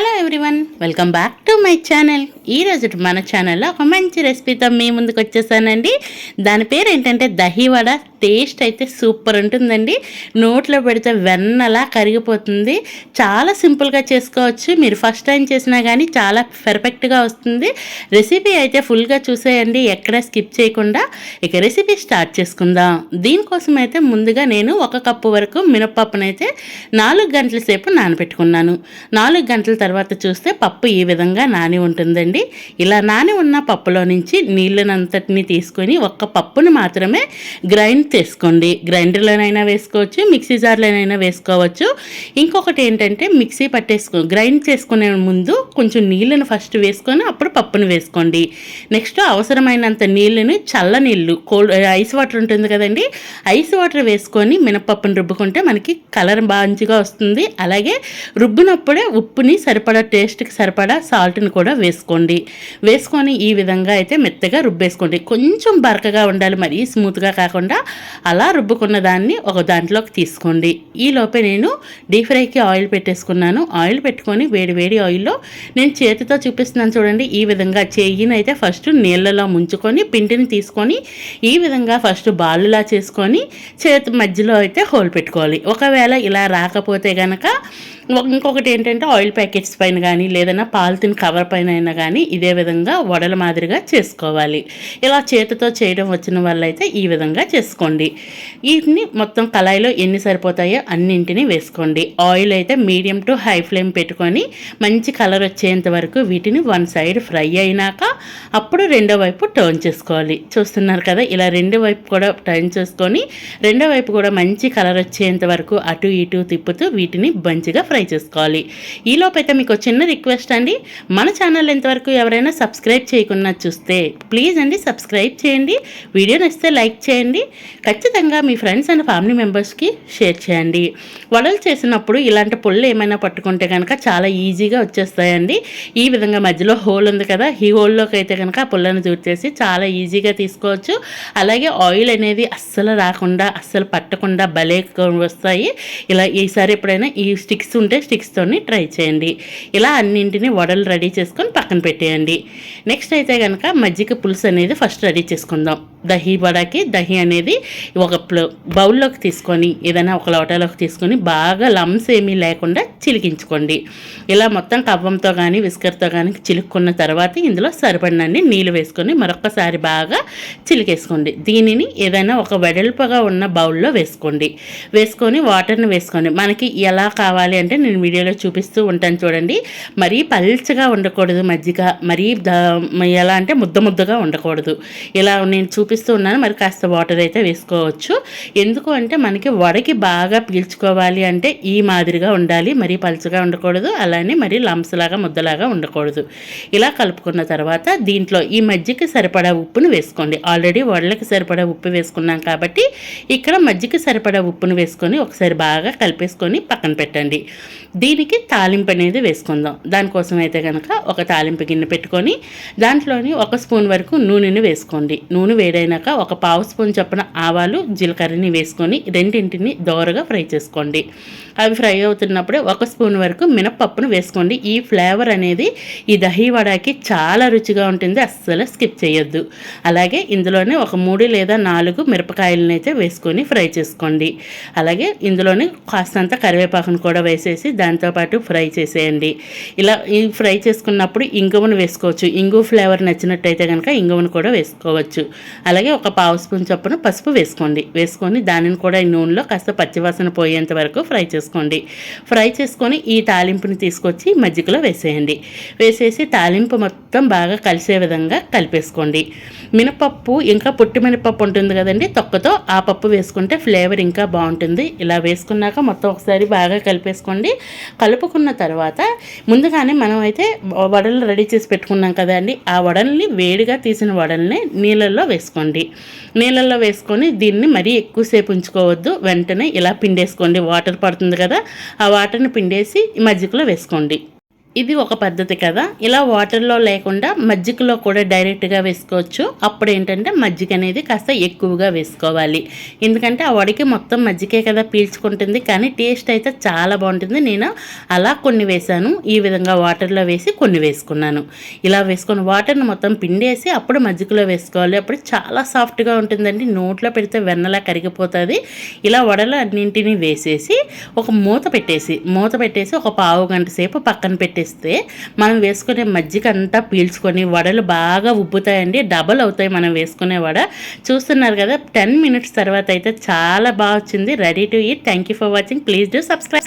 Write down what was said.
Hello everyone, welcome back to my channel. ఈరోజు మన ఛానల్లో ఒక మంచి రెసిపీతో మీ ముందుకు వచ్చేసానండి. దాని పేరు ఏంటంటే దహీ వడ. టేస్ట్ అయితే సూపర్ ఉంటుందండి. నోట్లో పెడితే వెన్నలా కరిగిపోతుంది. చాలా సింపుల్గా చేసుకోవచ్చు. మీరు ఫస్ట్ టైం చేసినా కానీ చాలా పర్ఫెక్ట్గా వస్తుంది. రెసిపీ అయితే ఫుల్గా చూసేయండి, ఎక్కడ స్కిప్ చేయకుండా. ఇక రెసిపీ స్టార్ట్ చేసుకుందాం. దీనికోసం అయితే ముందుగా నేను 1 కప్పు వరకు మినపప్పునైతే 4 గంటల సేపు నానబెట్టుకున్నాను. 4 గంటల తర్వాత చూస్తే పప్పు ఈ విధంగా నాని ఉంటుందండి. ఇలా నాని ఉన్న పప్పులో నుంచి నీళ్ళనంతటిని తీసుకొని 1 పప్పును మాత్రమే గ్రైండ్ చేసుకోండి. గ్రైండర్లోనైనా వేసుకోవచ్చు, మిక్సీ జార్లోనైనా వేసుకోవచ్చు. ఇంకొకటి ఏంటంటే మిక్సీ గ్రైండ్ చేసుకునే ముందు కొంచెం నీళ్ళను ఫస్ట్ వేసుకొని అప్పుడు పప్పును వేసుకోండి. నెక్స్ట్ అవసరమైనంత నీళ్ళని, చల్ల నీళ్ళు, ఐస్ వాటర్ ఉంటుంది కదండి, ఐస్ వాటర్ వేసుకొని మినపప్పును రుబ్బుకుంటే మనకి కలర్ మంచిగా వస్తుంది. అలాగే రుబ్బినప్పుడే ఉప్పుని సరిపడా, టేస్ట్కి సరిపడా సాల్ట్ని కూడా వేసుకోండి. వేసుకొని ఈ విధంగా అయితే మెత్తగా రుబ్బేసుకోండి. కొంచెం బరకగా ఉండాలి, మరీ స్మూత్గా కాకుండా. అలా రుబ్బుకున్న దాన్ని ఒక దాంట్లోకి తీసుకోండి. ఈలోపే నేను డీప్ ఫ్రైకి ఆయిల్ పెట్టేసుకున్నాను. ఆయిల్ పెట్టుకొని వేడి ఆయిల్లో నేను చేతితో చూపిస్తున్నాను చూడండి. ఈ విధంగా చెయ్యిని అయితే ఫస్ట్ నీళ్ళలో ముంచుకొని పిండిని తీసుకొని ఈ విధంగా ఫస్ట్ బాలులా చేసుకొని చేతి మధ్యలో అయితే హోల్ పెట్టుకోవాలి. ఒకవేళ ఇలా రాకపోతే కనుక ఇంకొకటి ఏంటంటే ఆయిల్ ప్యాకెట్స్ పైన కానీ లేదన్నా పాలిథిన్ కవర్ పైన అయినా కానీ ఇదే విధంగా వడల మాదిరిగా చేసుకోవాలి. ఇలా చేతితో చేయడం వచ్చిన వాళ్ళైతే ఈ విధంగా చేసుకోండి. వీటిని మొత్తం కళాయిలో ఎన్ని సరిపోతాయో అన్నింటినీ వేసుకోండి. ఆయిల్ అయితే మీడియం టు హై ఫ్లేమ్ పెట్టుకొని మంచి కలర్ వచ్చేంత వరకు వీటిని 1 సైడ్ ఫ్రై అయినాక అప్పుడు రెండో వైపు టర్న్ చేసుకోవాలి. చూస్తున్నారు కదా, ఇలా రెండో వైపు కూడా టర్న్ చేసుకొని రెండో వైపు కూడా మంచి కలర్ వచ్చేంత వరకు అటు ఇటు తిప్పుతూ వీటిని మంచిగా ఫ్రై చేసుకోవాలి. ఈలోపైతే మీకు చిన్న రిక్వెస్ట్ అండి, మన ఛానల్ ఎంతవరకు ఎవరైనా సబ్స్క్రైబ్ చేయకుండా చూస్తే ప్లీజ్ అండి సబ్స్క్రైబ్ చేయండి. వీడియో నచ్చితే లైక్ చేయండి. ఖచ్చితంగా మీ ఫ్రెండ్స్ అండ్ ఫ్యామిలీ మెంబర్స్కి షేర్ చేయండి. వడలు చేసినప్పుడు ఇలాంటి పొళ్ళు ఏమైనా పట్టుకుంటే కనుక చాలా ఈజీగా వచ్చేస్తాయండి. ఈ విధంగా మధ్యలో హోల్ ఉంది కదా, ఈ హోల్లోకి అయితే కనుక ఆ పుల్లను దూర్చేసి చాలా ఈజీగా తీసుకోవచ్చు. అలాగే ఆయిల్ అనేది అస్సలు రాకుండా, అస్సలు పట్టకుండా భలే వస్తాయి. ఇలా ఈసారి ఎప్పుడైనా ఈ స్టిక్స్ ఉంటే స్టిక్స్తోని ట్రై చేయండి. ఇలా అన్నింటినీ వడలు రెడీ చేసుకొని పక్కన పెట్టేయండి. నెక్స్ట్ అయితే కనుక మజ్జిగ పులుసు అనేది ఫస్ట్ రెడీ చేసుకుందాం. దహీ వడకి దహీ అనేది ఒక బౌల్లోకి తీసుకొని ఏదైనా ఒక లోటాలోకి తీసుకొని బాగా లమ్స్ ఏమీ లేకుండా చిలికించుకోండి. ఇలా మొత్తం కవ్వంతో కానీ విస్కర్తో కానీ చిలుక్కున్న తర్వాత ఇందులో సరిపడినన్ని నీళ్ళు వేసుకొని మరొకసారి బాగా చిలికేసుకోండి. దీనిని ఏదైనా ఒక వెడల్పుగా ఉన్న బౌల్లో వేసుకొని వాటర్ని వేసుకోండి. మనకి ఎలా కావాలి అంటే నేను వీడియోలో చూపిస్తూ ఉంటాను చూడండి. మరీ పల్చగా ఉండకూడదు మజ్జిగ, మరీ ఎలా అంటే ముద్దగా ఉండకూడదు. ఇలా నేను చూపిస్తూ ఉన్నాను. మరి కాస్త వాటర్ అయితే వేసుకోవచ్చు. ఎందుకు అంటే మనకి వడకి బాగా పీల్చుకోవాలి అంటే ఈ మాదిరిగా ఉండాలి. మరీ పల్చగా ఉండకూడదు, అలానే మరీ లంప్స్ లాగా ముద్దలాగా ఉండకూడదు. ఇలా కలుపుకున్న తర్వాత దీంట్లో ఈ మజ్జిగకి సరిపడా ఉప్పును వేసుకోండి. ఆల్రెడీ వడలకి సరిపడా ఉప్పు వేసుకున్నాం కాబట్టి ఇక్కడ మజ్జిగకి సరిపడా ఉప్పును వేసుకొని ఒకసారి బాగా కలిపేసుకొని పక్కన పెట్టండి. దీనికి తాలింపు అనేది వేసుకుందాం. దానికోసం అయితే కనుక ఒక తాలింపు గిన్నె పెట్టుకొని దాంట్లోని 1 స్పూన్ వరకు నూనెని వేసుకోండి. నూనె వేడైనాక 1/2 స్పూన్ చొప్పున ఆవాలు, జీలకర్రని వేసుకొని రెండింటిని దోరగా ఫ్రై చేసుకోండి. అవి ఫ్రై అవుతున్నప్పుడే 1 స్పూన్ వరకు మినపప్పును వేసుకోండి. ఈ ఫ్లేవర్ అనేది ఈ దహీ వడకి చాలా రుచిగా ఉంటుంది, అస్సలు స్కిప్ చేయొద్దు. అలాగే ఇందులోనే ఒక 3 లేదా 4 మిరపకాయలను అయితే వేసుకొని ఫ్రై చేసుకోండి. అలాగే ఇందులోనే కాస్తంత కరివేపాకును కూడా వేసేసి దాంతోపాటు ఫ్రై చేసేయండి. ఇలా ఈ ఫ్రై చేసుకున్నప్పుడు ఇంగువను వేసుకోవచ్చు. ఇంగువ ఫ్లేవర్ నచ్చినట్టయితే కనుక ఇంగువను కూడా వేసుకోవచ్చు. అలాగే 1/2 స్పూన్ చొప్పున పసుపు వేసుకొని దానిని కూడా ఈ నూనెలో కాస్త పచ్చివాసన పోయేంత వరకు ఫ్రై చేసుకోండి. ఫ్రై చేసుకొని ఈ తాలింపుని తీసుకొచ్చి మజ్జిగలో వేసేసి తాలింపు మొత్తం బాగా కలిసే విధంగా కలిపేసుకోండి. మినపప్పు ఇంకా పుట్టి మినపప్పు ఉంటుంది కదండి, తొక్కతో ఆ పప్పు వేసుకుంటే ఫ్లేవర్ ఇంకా బాగుంటుంది. ఇలా వేసుకున్నాక మొత్తం ఒకసారి బాగా కలిపేసుకోండి. కలుపుకున్న తర్వాత ముందుగానే మనం అయితే వడలు రెడీ చేసి పెట్టుకున్నాం కదండి, ఆ వడల్ని వేడిగా తీసిన వడల్ని నీళ్ళల్లో వేసుకొని దీన్ని మరీ ఎక్కువసేపు ఉంచుకోవద్దు. వెంటనే ఇలా పిండేసుకోండి. వాటర్ పడుతుంది కదా, ఆ వాటర్ని పిండేసి మజ్జిగలో వేసుకోండి. ఇది ఒక పద్ధతి కదా. ఇలా వాటర్లో లేకుండా మజ్జిగలో కూడా డైరెక్ట్గా వేసుకోవచ్చు. అప్పుడు ఏంటంటే మజ్జిగ అనేది కాస్త ఎక్కువగా వేసుకోవాలి, ఎందుకంటే ఆ వడికి మొత్తం మజ్జిగే కదా పీల్చుకుంటుంది. కానీ టేస్ట్ అయితే చాలా బాగుంటుంది. నేను అలా కొన్ని వేసాను, ఈ విధంగా వాటర్లో వేసి కొన్ని వేసుకున్నాను. ఇలా వేసుకొని వాటర్ని మొత్తం పిండేసి అప్పుడు మజ్జిగలో వేసుకోవాలి. అప్పుడు చాలా సాఫ్ట్గా ఉంటుందండి, నోట్లో పెడితే వెన్నలా కరిగిపోతుంది. ఇలా వడలు అన్నింటినీ వేసేసి ఒక మూత పెట్టేసి ఒక పావు గంట సేపు పక్కన పెట్టేస్తే మనం వేసుకునే మజ్జిగ అంతా పీల్చుకొని వడలు బాగా ఉబ్బుతాయండి, డబల్ అవుతాయి మనం వేసుకునే వడ. చూస్తున్నారు కదా, 10 minutes తర్వాత అయితే చాలా బాగా వచ్చింది. Ready to eat. Thank you for watching. Please do subscribe.